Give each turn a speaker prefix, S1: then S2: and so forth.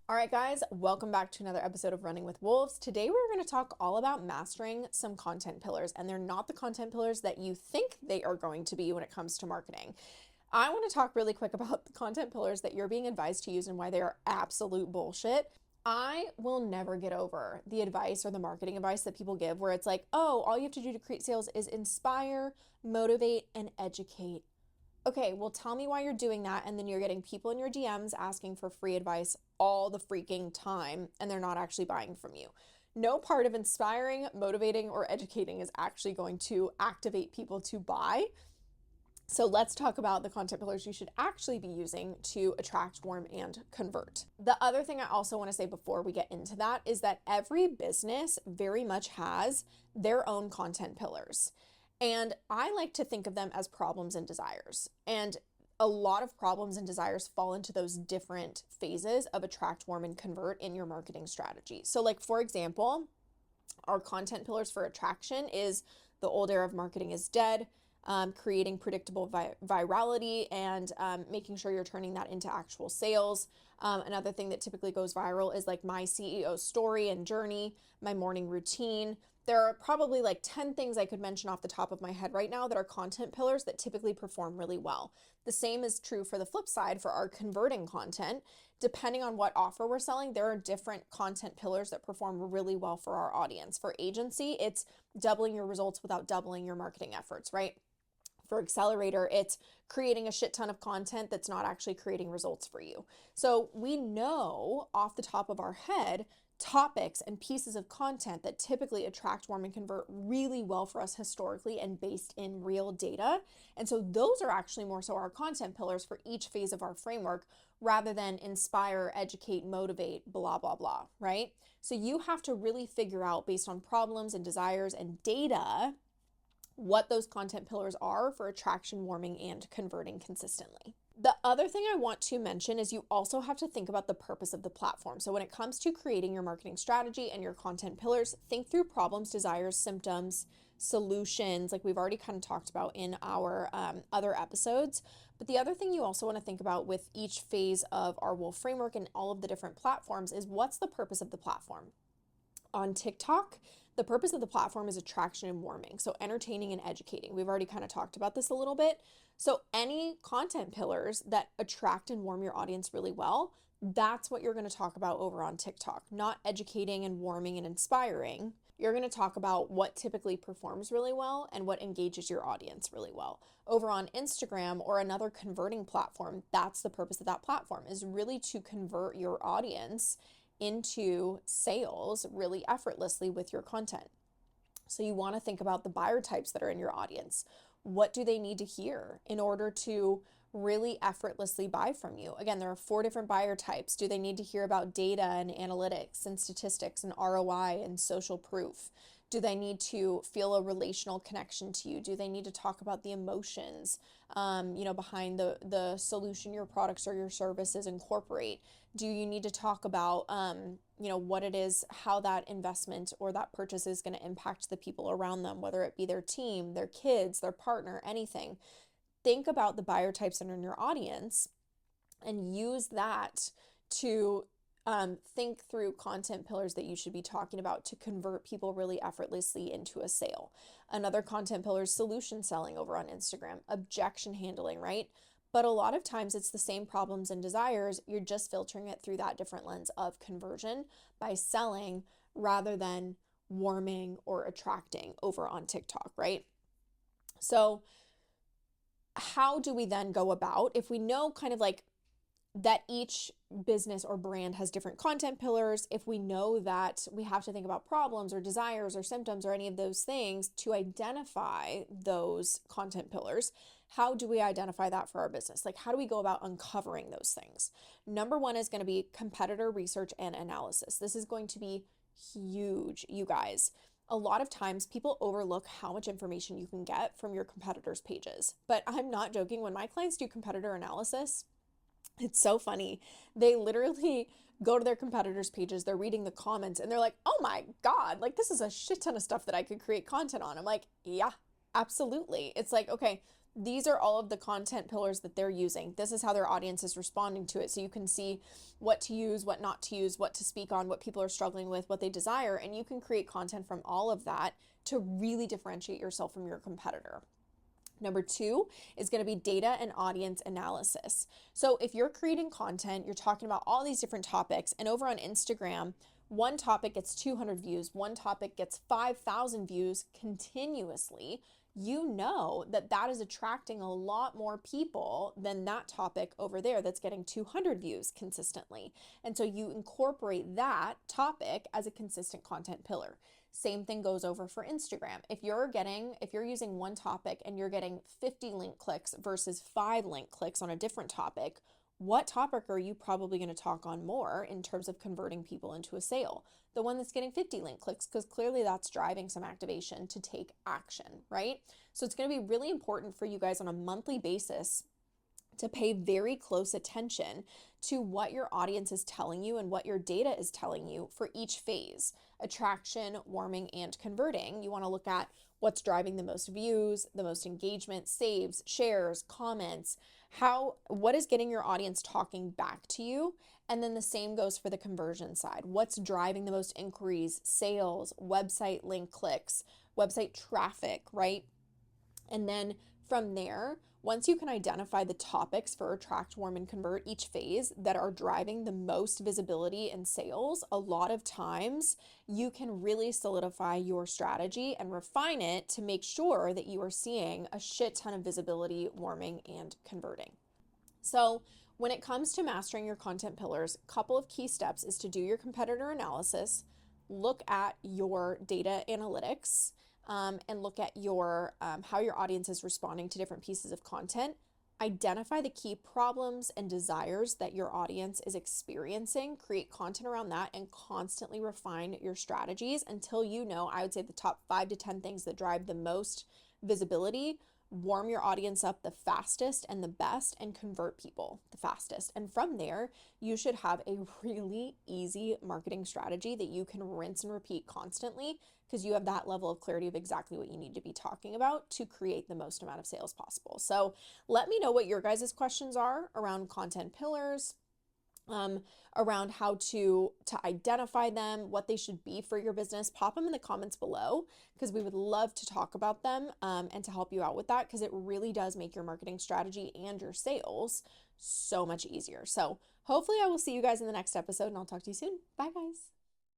S1: All right, guys, welcome back to another episode of Running with Wolves. Today, we're going to talk all about mastering some content pillars, and they're not the content pillars that you think they are going to be when it comes to marketing. I want to talk really quick about the content pillars that you're being advised to use and why they are absolute bullshit. I will never get over the advice or the marketing advice that people give where it's like, oh, all you have to do to create sales is inspire, motivate, and educate. Okay, well, tell me why you're doing that, and then you're getting people in your DMs asking for free advice all the freaking time, and they're not actually buying from you. No part of inspiring, motivating, or educating is actually going to activate people to buy. So let's talk about the content pillars you should actually be using to attract, warm, and convert. The other thing I also want to say before we get into that is that every business very much has their own content pillars. And I like to think of them as problems and desires. And a lot of problems and desires fall into those different phases of attract, warm, and convert in your marketing strategy. So like, for example, our content pillars for attraction is the old era of marketing is dead, creating predictable virality and making sure you're turning that into actual sales. Another thing that typically goes viral is like my CEO story and journey, my morning routine. There are probably like 10 things I could mention off the top of my head right now that are content pillars that typically perform really well. The same is true for the flip side for our converting content. Depending on what offer we're selling, there are different content pillars that perform really well for our audience. For agency, it's doubling your results without doubling your marketing efforts, right? For accelerator, it's creating a shit ton of content that's not actually creating results for you. So we know off the top of our head topics and pieces of content that typically attract, warm, and convert really well for us historically and based in real data. And so those are actually more so our content pillars for each phase of our framework rather than inspire, educate, motivate, blah, blah, blah, right? So you have to really figure out based on problems and desires and data what those content pillars are for attraction, warming, and converting consistently. The other thing I want to mention is you also have to think about the purpose of the platform. So when it comes to creating your marketing strategy and your content pillars, think through problems, desires, symptoms, solutions, like we've already kind of talked about in our other episodes. But the other thing you also want to think about with each phase of our Wolf framework and all of the different platforms is what's the purpose of the platform? On TikTok, the purpose of the platform is attraction and warming, so entertaining and educating. We've already kind of talked about this a little bit. So any content pillars that attract and warm your audience really well, that's what you're going to talk about over on TikTok, not educating and warming and inspiring. You're going to talk about what typically performs really well and what engages your audience really well. Over on Instagram or another converting platform, that's the purpose of that platform, is really to convert your audience into sales really effortlessly with your content. So you want to think about the buyer types that are in your audience. What do they need to hear in order to really effortlessly buy from you? Again, there are 4 different buyer types. Do they need to hear about data and analytics and statistics and ROI and social proof? Do they need to feel a relational connection to you? Do they need to talk about the emotions, behind the solution your products or your services incorporate? Do you need to talk about, what it is, how that investment or that purchase is going to impact the people around them, whether it be their team, their kids, their partner, anything? Think about the buyer types that are in your audience and use that to think through content pillars that you should be talking about to convert people really effortlessly into a sale. Another content pillar is solution selling over on Instagram, objection handling, right? But a lot of times it's the same problems and desires. You're just filtering it through that different lens of conversion by selling rather than warming or attracting over on TikTok, right? So how do we then go about, if we know kind of like that each business or brand has different content pillars, if we know that we have to think about problems or desires or symptoms or any of those things to identify those content pillars, how do we identify that for our business? Like, how do we go about uncovering those things? Number 1 is going to be competitor research and analysis. This is going to be huge, you guys. A lot of times people overlook how much information you can get from your competitors' pages. But I'm not joking. When my clients do competitor analysis, it's so funny. They literally go to their competitors' pages, they're reading the comments, and they're like, oh my God, like this is a shit ton of stuff that I could create content on. I'm like, yeah, absolutely. It's like, okay, these are all of the content pillars that they're using. This is how their audience is responding to it. So you can see what to use, what not to use, what to speak on, what people are struggling with, what they desire, and you can create content from all of that to really differentiate yourself from your competitor. Number 2 is going to be data and audience analysis. So if you're creating content, you're talking about all these different topics, and over on Instagram, one topic gets 200 views, one topic gets 5,000 views continuously, you know that that is attracting a lot more people than that topic over there that's getting 200 views consistently. And so you incorporate that topic as a consistent content pillar. Same thing goes over for Instagram. If you're using one topic and you're getting 50 link clicks versus 5 link clicks on a different topic, what topic are you probably going to talk on more in terms of converting people into a sale? The one that's getting 50 link clicks, because clearly that's driving some activation to take action, right? So it's going to be really important for you guys on a monthly basis to pay very close attention to what your audience is telling you and what your data is telling you for each phase: attraction, warming, and converting. You want to look at what's driving the most views, the most engagement, saves, shares, comments, what is getting your audience talking back to you. And then the same goes for the conversion side. What's driving the most inquiries, sales, website link clicks, website traffic, right? And then from there, once you can identify the topics for attract, warm, and convert each phase that are driving the most visibility and sales, a lot of times you can really solidify your strategy and refine it to make sure that you are seeing a shit ton of visibility, warming, and converting. So when it comes to mastering your content pillars, a couple of key steps is to do your competitor analysis, look at your data analytics, and look at your how your audience is responding to different pieces of content. Identify the key problems and desires that your audience is experiencing, create content around that, and constantly refine your strategies until you know, I would say, the top 5 to 10 things that drive the most visibility, warm your audience up the fastest and the best, and convert people the fastest. And from there, you should have a really easy marketing strategy that you can rinse and repeat constantly, because you have that level of clarity of exactly what you need to be talking about to create the most amount of sales possible. So let me know what your guys' questions are around content pillars, around how to identify them, what they should be for your business. Pop them in the comments below, because we would love to talk about them and to help you out with that, because it really does make your marketing strategy and your sales so much easier. So hopefully I will see you guys in the next episode, and I'll talk to you soon. Bye, guys.